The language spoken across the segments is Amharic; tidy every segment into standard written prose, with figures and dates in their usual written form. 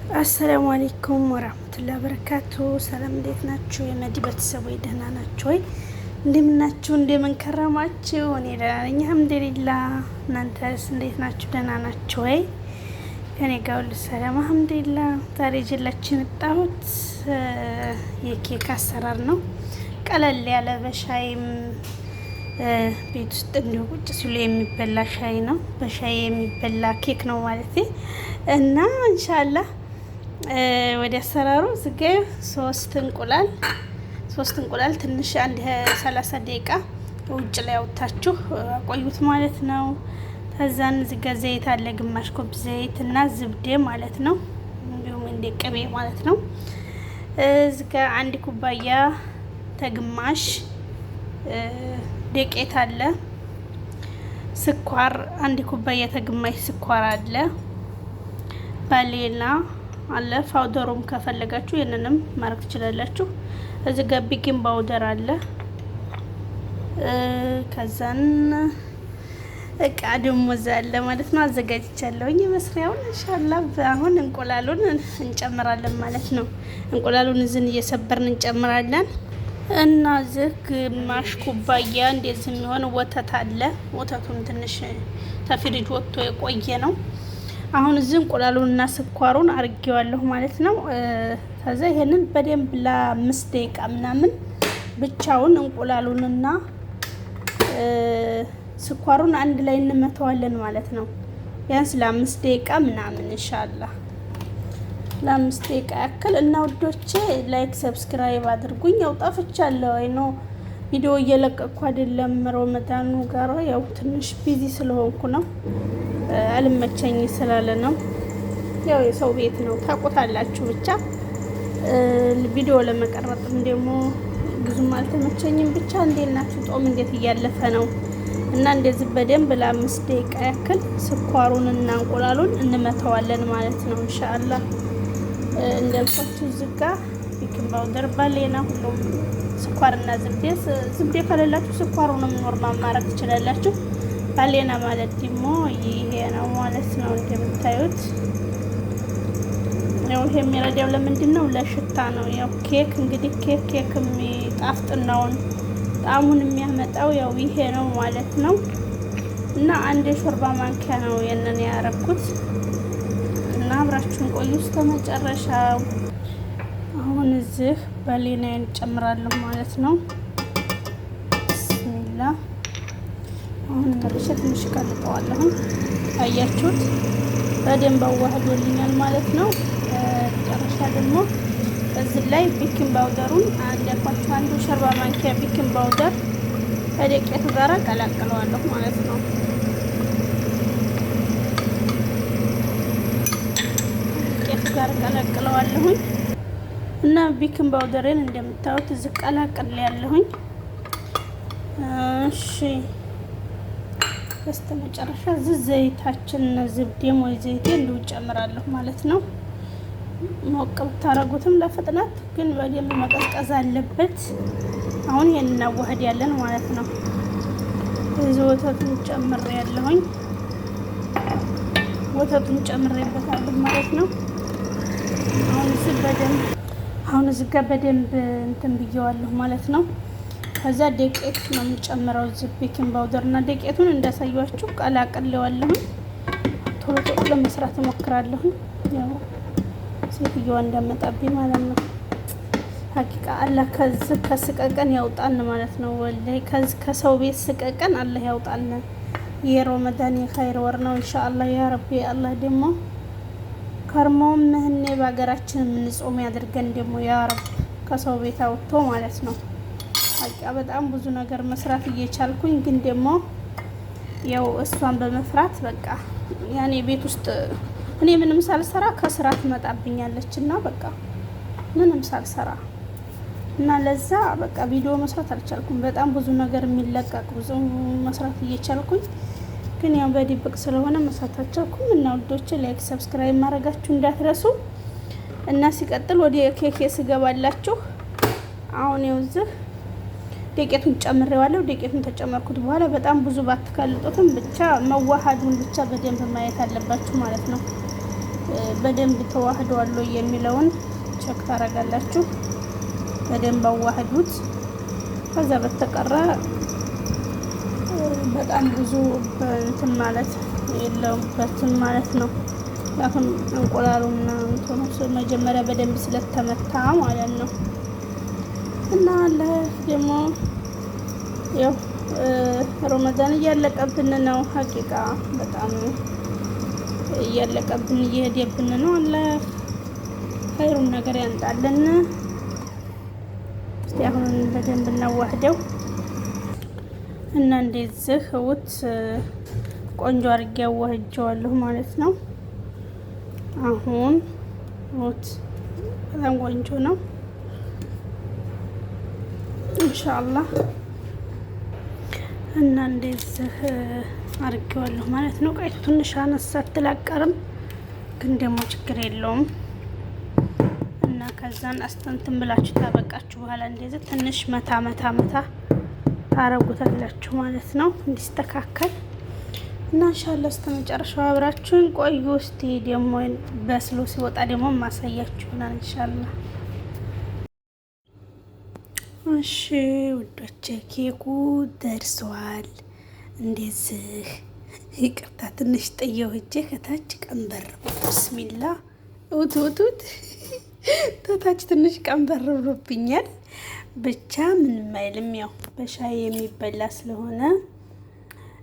አሰላሙ አለይኩም ወራህመቱላሂ ወበረካቱ። ሰላም እንዴት ናችሁ? የመዲ ቤተሰቦች ደህና ናችሁ ወይ? እንደምናችሁ እንደምን ከረማችሁ? እኔ ደህና ነኝ አልሐምዱሊላህ። እናንተስ እንዴት ናችሁ? ደህና ናችሁ ወይ? ከኔ ጋር ሁሉ ሰላም አልሐምዱሊላህ። ዛሬ ይዤላችሁ የመጣሁት የኬክ አሰራር ነው። ቀለል ያለ በሻይም ቤት ውስጥ እንዲሁ ቁጭ ሲሉ የሚበላ ሻይ ነው። በሻይ የሚበላ ኬክ ነው ማለት እና ኢንሻአላህ ወደ አሰራሩ ዝገ ሶስት እንቁላል ትንሽ አንድ 30 ደቂቃ ውጭ ላይ አውጥታችሁ አቆዩት ማለት ነው። ከዛን ዝገ ዘይት አለ፣ ግማሽ ኮብ ዘይት እና ዝብዴ ማለት ነው። እንዲሁም እንደ ቅቤ ማለት ነው። ዝገ አንድ ኩባያ ተግማሽ ዱቄት አለ። ስኳር አንድ ኩባያ ተግማሽ ስኳር አለ። ባሌላ አለ። ፓውደሩም ከፈለጋችሁ ይሄንንም ማድረግ ትችላላችሁ። እዚህ ጋር ቤኪንግ ፓውደር አለ። ከዛን እቃ ደግሞ አለ ማለት ነው። አዘጋጅቻለሁኝ መስሪያውን ኢንሻአላህ። አሁን እንቁላሉን እንጨምራለን ማለት ነው። እንቁላሉን እዝን እየሰበርን እንጨምራለን እና እዚህ ግማሽ ኩባያ እንደዚህ የሚሆን ወተት አለ። ወተቱን ትንሽ ተፍሪጅ ወጥቶ የቆየ ነው። አሁን እዚህ እንቁላሉንና ስኳሩን አርጌዋለሁ ማለት ነው። ከዛ ይሄንን በደንብ ለ5 ደቂቃ ምናምን ብቻውን እንቁላሉንና ስኳሩን አንድ ላይ እንመተዋለን ማለት ነው። ቢያንስ ለ5 ደቂቃ ምናምን ኢንሻአላህ ለ5 ደቂቃ ያክል እና ውዶቼ ላይክ ሰብስክራይብ አድርጉኝ። ያው ጠፍቻለሁ አይኖ ቪዲዮ እየለቀቅኩ አይደለም። ረመዳኑ ጋር ያው ትንሽ ቢዚ ስለሆንኩ ነው፣ አልመቸኝ ስላለ ነው። ያው የሰው ቤት ነው ታውቁታላችሁ። ብቻ ቪዲዮ ለመቀረጥም ደግሞ ብዙም አልተመቸኝም። ብቻ እንዴት ናችሁ? ጾም እንዴት እያለፈ ነው? እና እንደዚህ በደንብ ለ5 ደቂቃ ያክል ስኳሩንና እንቁላሉን እንመተዋለን ማለት ነው ኢንሻአላህ። እንደልኳችሁ ዝጋ ቤኪንግ ፓውደር ባሌና ሁሉም ስኳርና ዝብዴ ከሌላችሁ ስኳሩንም ኖርማል ማድረግ ትችላላችሁ። ባሌና ማለት ደግሞ ይሄ ነው ማለት ነው። እንደምታዩት ያው ይሄ የሚረዳው ለምንድን ነው? ለሽታ ነው። ያው ኬክ እንግዲህ ኬክ የሚጣፍጥናውን ጣዕሙን የሚያመጣው ያው ይሄ ነው ማለት ነው። እና አንድ የሾርባ ማንኪያ ነው የነን ያረኩት እና አብራችሁን ቆዩ እስከ መጨረሻው። አሁን እዚህ ባሌናዬን ጨምራለሁ ማለት ነው። ቢስሚላ አሁን መልሼ ትንሽ ቀልጠዋለሁ። አያችሁት? በደንብ አዋህዶልኛል ማለት ነው። መጨረሻ ደግሞ እዚህ ላይ ቤኪንግ ፓውደሩን አንደርኳችሁ አንዱ ሾርባ ማንኪያ ቤኪንግ ፓውደር ከዱቄቱ ጋር ቀላቅለዋለሁ ማለት ነው። ዱቄቱ ጋር ቀላቅለዋለሁኝ እና ቤኪንግ ፓውደሬን እንደምታዩት እዚህ ቀላቅል ያለሁኝ። እሺ በስተመጨረሻ ዘይታችን ዝብዴም ወይ ዘይቴ እንዲሁ ጨምራለሁ ማለት ነው። ሞቅ ብታረጉትም ለፍጥነት ግን በደንብ መቀዝቀዝ አለበት። አሁን ይሄን እናዋህድ ያለን ማለት ነው። እዚህ ወተቱን ጨምሬ ያለሁኝ ወተቱን ጨምሬበታለሁ ማለት ነው። አሁን እዚህ ጋር በደንብ እንትን ብየዋለሁ ማለት ነው። ከዛ ዱቄት ነው የምጨምረው። እዚህ ቤኪንግ ፓውደር እና ዱቄቱን እንዳሳያችሁ ቀላቅለዋለሁ። ቶሎ ለመስራት እሞክራለሁ። ያው ሴትዮዋ እንዳመጣብኝ ማለት ነው። ሀቂቃ አላህ ከዚህ ከስቀቀን ያውጣን ማለት ነው። ወላሂ ከሰው ቤት ስቀቀን አላህ ያውጣን። የረመዳን የኸይር ወር ነው ኢንሻአላህ ያ ረቢ። አላህ ደግሞ ከርሞም ምህኔ በሀገራችን የምንጾም ያድርገን ደግሞ ያ ረብ፣ ከሰው ቤት አውጥቶ ማለት ነው። ሀቂቃ በጣም ብዙ ነገር መስራት እየቻልኩኝ ግን ደግሞ ያው እሷን በመፍራት በቃ ያኔ ቤት ውስጥ እኔ ምንም ሳልሰራ ከስራ ትመጣብኛለች እና በቃ ምንም ሳልሰራ እና ለዛ በቃ ቪዲዮ መስራት አልቻልኩም። በጣም ብዙ ነገር የሚለቀቅ ብዙ መስራት እየቻልኩኝ ግን ያው በድብቅ ስለሆነ መስራት አልቻልኩም። እና ውዶች ላይክ ሰብስክራይብ ማድረጋችሁ እንዳትረሱ። እና ሲቀጥል ወደ ኬክ ስገባላችሁ አሁን ይውዝህ ዱቄቱን ጨምሬዋለሁ። ዱቄቱን ተጨመርኩት በኋላ በጣም ብዙ ባትከልጡትም ብቻ መዋሃዱን ብቻ በደንብ ማየት አለባችሁ ማለት ነው። በደንብ ተዋህዷል የሚለውን ቸክ ታደርጋላችሁ። በደንብ አዋህዱት። ከዛ በተቀረ በጣም ብዙ እንትን ማለት የለውበትም ማለት ነው። ምክንያቱም እንቁላሉ ምናምን መጀመሪያ በደንብ ስለተመታ ማለት ነው። እና ደግሞ ያው ረመዳን እያለቀብን ነው። ሀቂቃ በጣም እያለቀብን እየሄደብን ነው። አላህ ኸይሩን ነገር ያንጣልን። እስቲ አሁን በደንብ እናዋህደው እና እንደዚህ ውት ቆንጆ አድርጌ አዋህጀዋለሁ ማለት ነው። አሁን ውት በጣም ቆንጆ ነው ኢንሻአላህ። እና እንደዚህ አድርጌዋለሁ ማለት ነው። ቀይቱ ትንሽ አነሳ አትላቀርም፣ ግን ደግሞ ችግር የለውም። እና ከዛን አስተንትን ብላችሁ ታበቃችሁ በኋላ እንደዚህ ትንሽ መታ መታ መታ ታረጉታላችሁ ማለት ነው እንዲስተካከል። እና ኢንሻአላህ እስከ መጨረሻው አብራችሁን ቆዩ። እስቲ ደግሞ በስሎ ሲወጣ ደግሞ ማሳያችሁ ይሆናል ኢንሻአላህ። እሺ ውዶቼ ኬኩ ደርሷል። እንደዚህ ይቅርታ ትንሽ ጥየው እጄ ከታች ቀንበር ብስሚላ ውትውቱት ከታች ትንሽ ቀንበር ብሎብኛል። ብቻ ምንም አይልም። ያው በሻይ የሚበላ ስለሆነ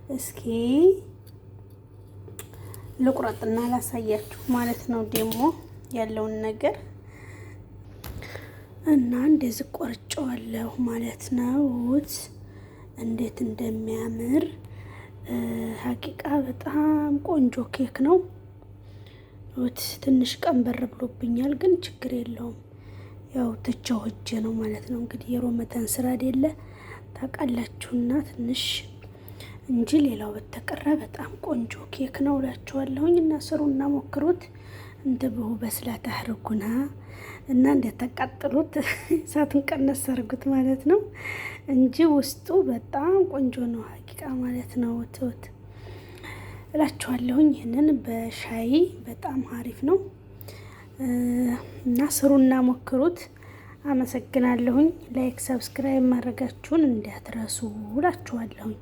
እስኪ ልቁረጥና ላሳያችሁ ማለት ነው ደግሞ ያለውን ነገር እና እንደዚህ ቆርጬዋለሁ ማለት ነው። እንዴት እንደሚያምር ሀቂቃ በጣም ቆንጆ ኬክ ነው። ትንሽ ቀንበር ብሎብኛል፣ ግን ችግር የለውም። ያው ትቼው ሂጄ ነው ማለት ነው። እንግዲህ የሮመዳን ስራ አይደለ ታውቃላችሁና ትንሽ እንጂ ሌላው በተቀረ በጣም ቆንጆ ኬክ ነው እላችኋለሁኝ። እና ስሩና ሞክሩት። እንትብሁ በስላት አህርጉና እና እንደተቃጥሉት እሳቱን ቀነስ አድርጉት ማለት ነው እንጂ ውስጡ በጣም ቆንጆ ነው ሀቂቃ ማለት ነው። ትውት እላችኋለሁኝ። ይህንን በሻይ በጣም አሪፍ ነው እና ስሩና ሞክሩት። አመሰግናለሁኝ። ላይክ ሰብስክራይብ ማድረጋችሁን እንዳትረሱ እላችኋለሁኝ።